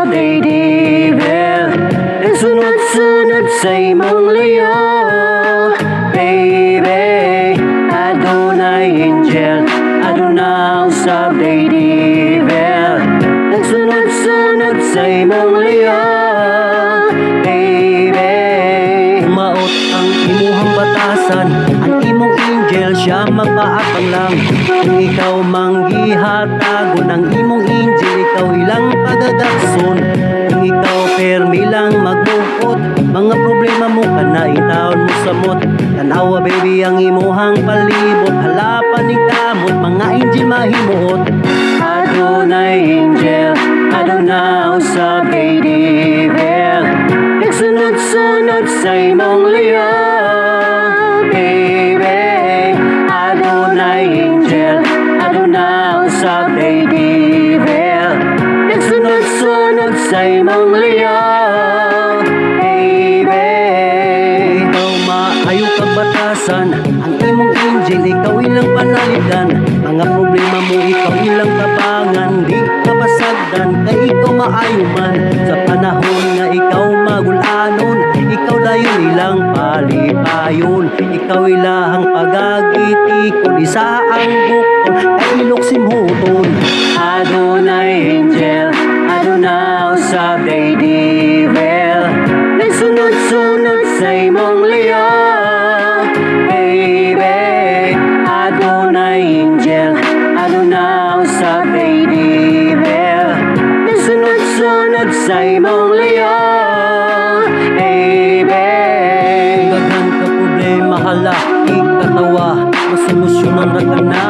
sa daydivil, nagsunod-sunod sa imong liyo. Baby, adunay angel, aduna usab daydivil, nagsunod-sunod sa imong liyo. Baby, maot ang imuhang batasan, ang imong angel siya magpaabang lang. Kung ikaw manggihatago ng imong angel, ikaw ilang pagagakson. Kung ikaw permi lang magbuot, mga problema mo kanaitaon mo samot. Tanawa baby ang imuhang palibot, halapan ni kamot, mga angel mahimuot. Adunay angel, aduna usab daydivil, nagsunod-sunod sa imong liyo. Baby, adunay angel, aduna usab daydivil, nagsunod-sunod sa imong liyo. Baby, ikaw maayo kang batasan, ang imong angel ikaw ilang panaligan. Mga problema mo ikaw ilang tabangan, di ka basagdan kay ikaw maayo man. Sa panahon nga ikaw magulanon, ikaw dayon ilang palipayon. Ikaw ilahang pagagitikon, isa ang bukton kay ilok simhuton. Adunay angel, aduna usab daydivil, nagsunod-sunod sa imong liyo. Baby, adunay angel, aduna usab daydivil, nagsunod-sunod sa imong liyo. Baby, daghan ka problema hala ikatawa, masolusyonan ra ka na.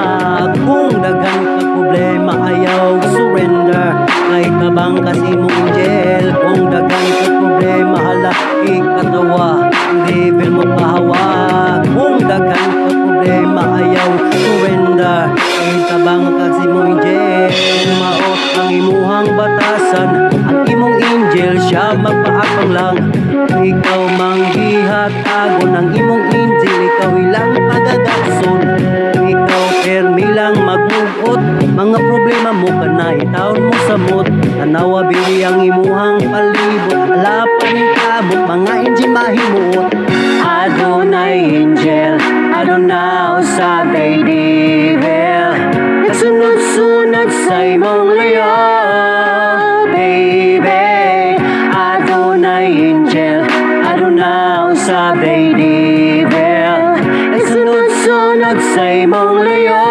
Kung daghan ka problema ayaw surrender, kahit tabang kasi mo angel. Kung daghan ka problema hala ikatawa, ang devil mo pahawak. Kung daghan ka problema ayaw surrender, kahit tabang kasi mo angel. Maot ang imuhang batasan, ang imong angel siya magpaabang lang. Kung ikaw manggihatago ng imong angel, ikaw ilang pagagakson. Kung ikaw permi lang magmugot, mga problema mo kanaitaon mo samot. Tanawa bili ang imuhang palibot, halapan ng kamot, mga angel mahimuot. Adunay angel, aduna usab daydivil, nagsunod-sunod sa imong liyo. Baby, adunay angel, aduna usab daydivil, nagsunod-sunod sa imong liyo.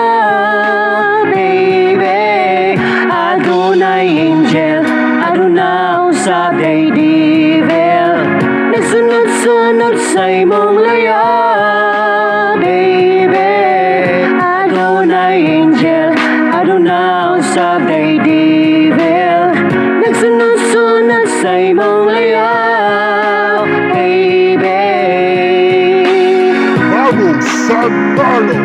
Baby, adunay angel, aduna usab daydivil, nagsunod-sunod sa imong liyo. Baby, adunay angel, aduna usab daydivil, nagsunod-sunod sa imong liyo. Baby, Vamos, San Carlos!